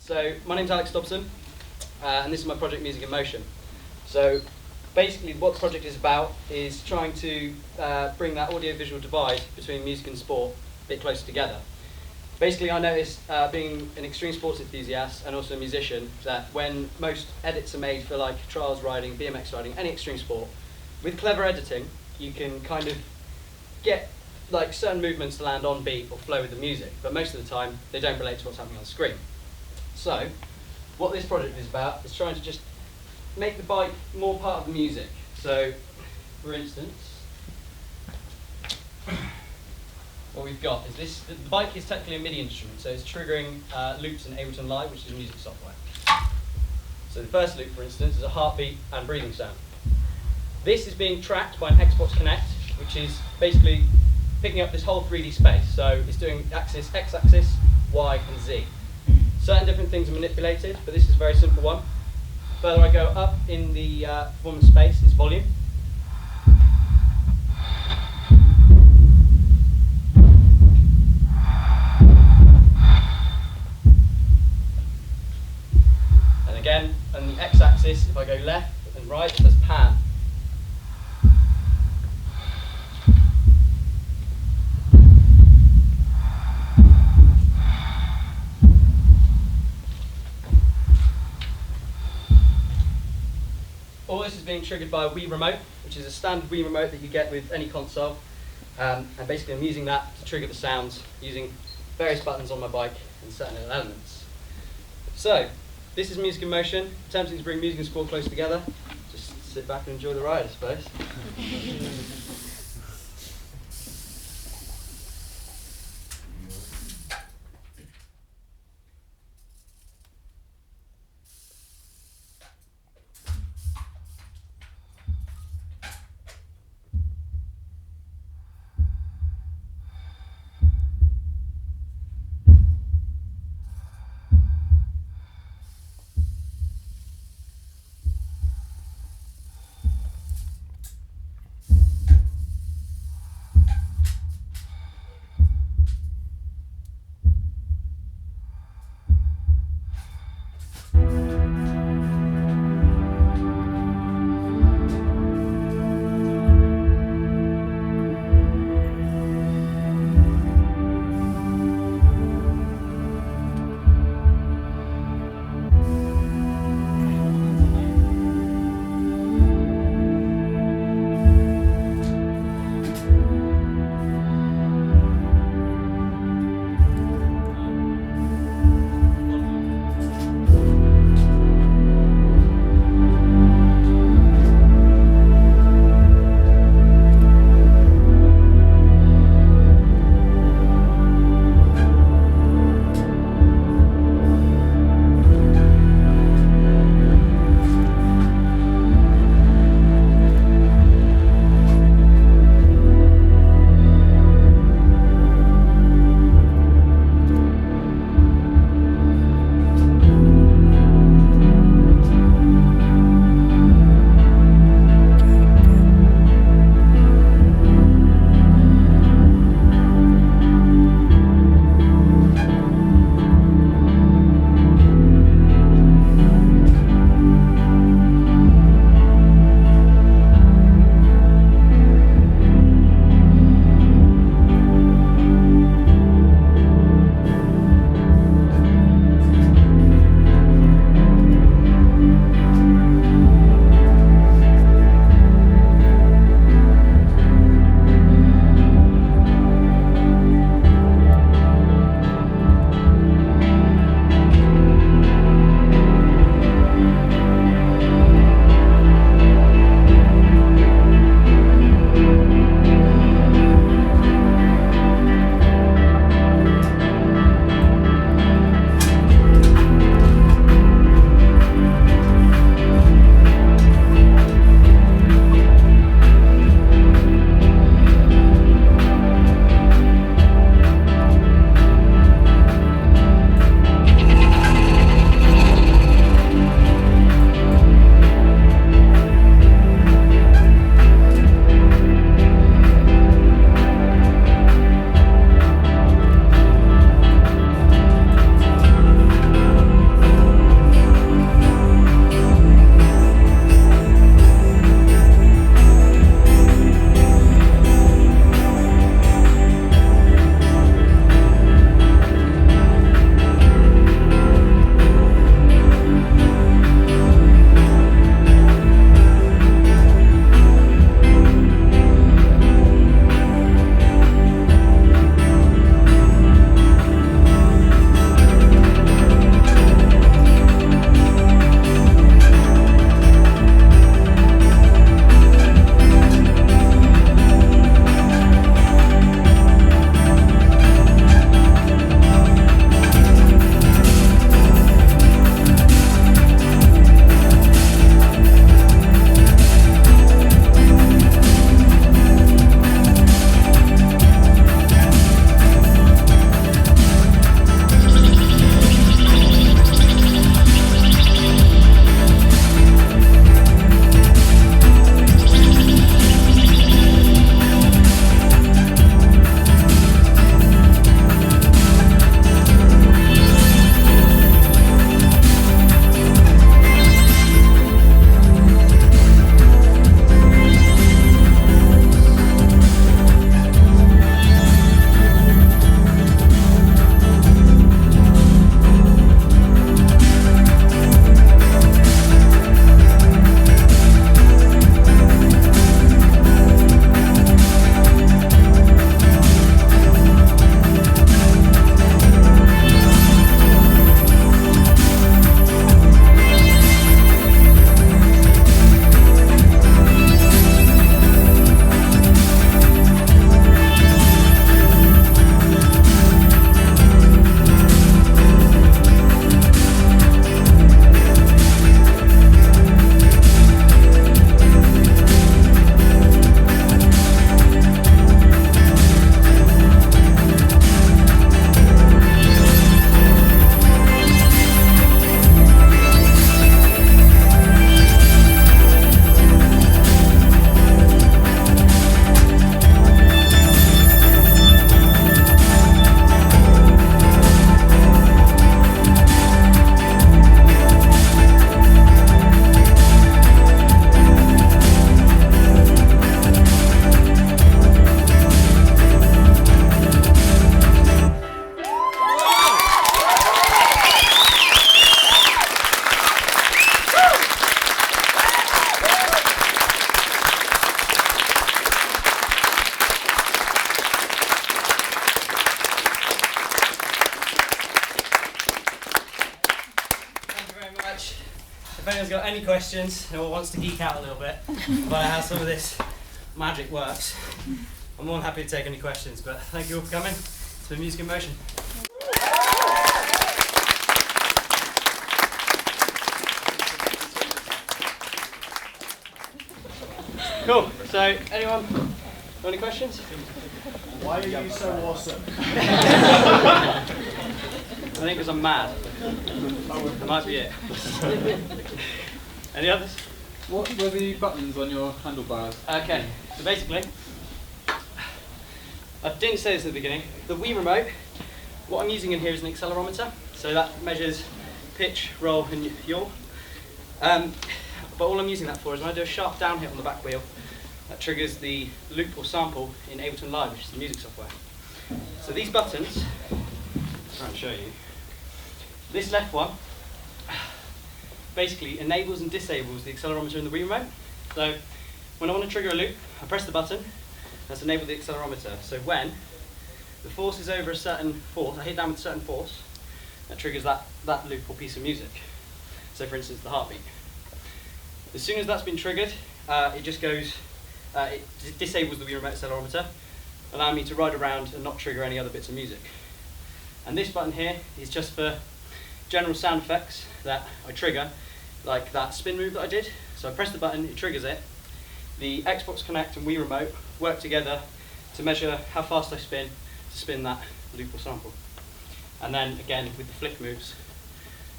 So my name's Alex Dobson, and this is my project Music in Motion. So basically what the project is about is trying to bring that audio-visual divide between music and sport a bit closer together. Basically I noticed, being an extreme sports enthusiast and also a musician, that when most edits are made for like trials riding, BMX riding, any extreme sport, with clever editing you can kind of get like certain movements to land on beat or flow with the music, but most of the time they don't relate to what's happening on screen. So what this project is about is trying to just make the bike more part of the music. So for instance, what we've got is this. The bike is technically a MIDI instrument, so it's triggering loops in Ableton Live, which is music software. So the first loop, for instance, is a heartbeat and breathing sound. This is being tracked by an Xbox Connect, which is basically picking up this whole 3D space. So it's doing axis, x-axis, y, and z. Certain different things are manipulated, but this is a very simple one. The further I go up in the performance space, it's volume. And again, on the x-axis, if I go left and right, it says pan. All this is being triggered by a Wii remote, which is a standard Wii remote that you get with any console. And basically I'm using that to trigger the sounds using various buttons on my bike and certain elements. So, this is Music in Motion, attempting to bring music and sport close together. Just sit back and enjoy the ride, I suppose. if anyone's got any questions or wants to geek out a little bit about how some of this magic works, I'm more than happy to take any questions. But thank you all for coming to Music in Motion. Cool. So, anyone got any questions? Why are you so awesome? I think because I'm mad. That might be it. Any others? What were the buttons on your handlebars? Okay, so basically, I didn't say this at the beginning, the Wii remote, what I'm using in here is an accelerometer, so that measures pitch, roll and yaw. But all I'm using that for is when I do a sharp down hit on the back wheel, that triggers the loop or sample in Ableton Live, which is the music software. So these buttons, I'll try and show you. This left one basically enables and disables the accelerometer in the Wii remote. So when I want to trigger a loop, I press the button, that's enabled the accelerometer. So when the force is over a certain force, I hit down with a certain force, that triggers that loop or piece of music. So for instance, the heartbeat. As soon as that's been triggered, it just goes, it disables the Wii remote accelerometer, allowing me to ride around and not trigger any other bits of music. And this button here is just for general sound effects that I trigger, like that spin move that I did. So I press the button, it triggers it. The Xbox Connect and Wii remote work together to measure how fast I spin to spin that loop or sample. And then again with the flick moves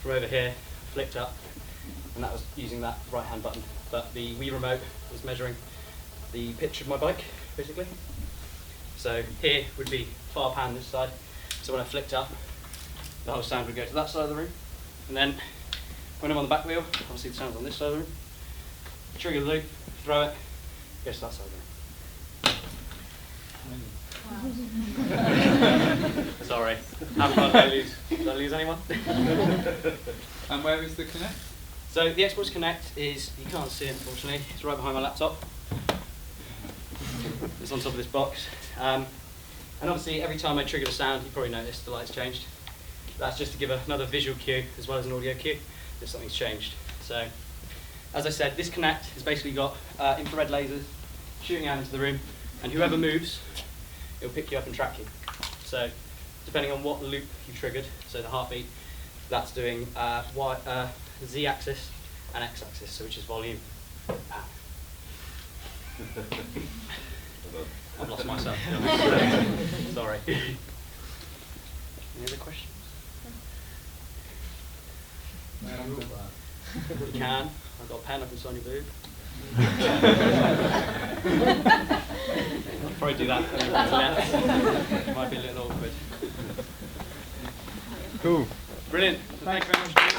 from over here, flicked up, and that was using that right hand button. But the Wii remote was measuring the pitch of my bike, basically. So here would be far pan this side. So when I flicked up, the whole sound would go to that side of the room. And then when I'm on the back wheel, obviously the sound's on this side of the room. Trigger the loop, throw it, goes to that side of the room. Sorry, have fun, don't lose anyone. And where is the Connect? So the Xbox Connect is, you can't see it unfortunately, it's right behind my laptop. It's on top of this box. And obviously every time I trigger the sound, you probably noticed the lights changed. That's just to give another visual cue as well as an audio cue that something's changed. So as I said, this Connect has basically got infrared lasers shooting out into the room, and whoever moves, it'll pick you up and track you. So depending on what loop you triggered, so the heartbeat, that's doing Z-axis and X-axis, so which is volume. I've lost myself. Sorry. Any other questions? You can. I've got a pen, I can sign your boob. I'll probably do that. It might be a little awkward. Cool. Brilliant. Thank you very much.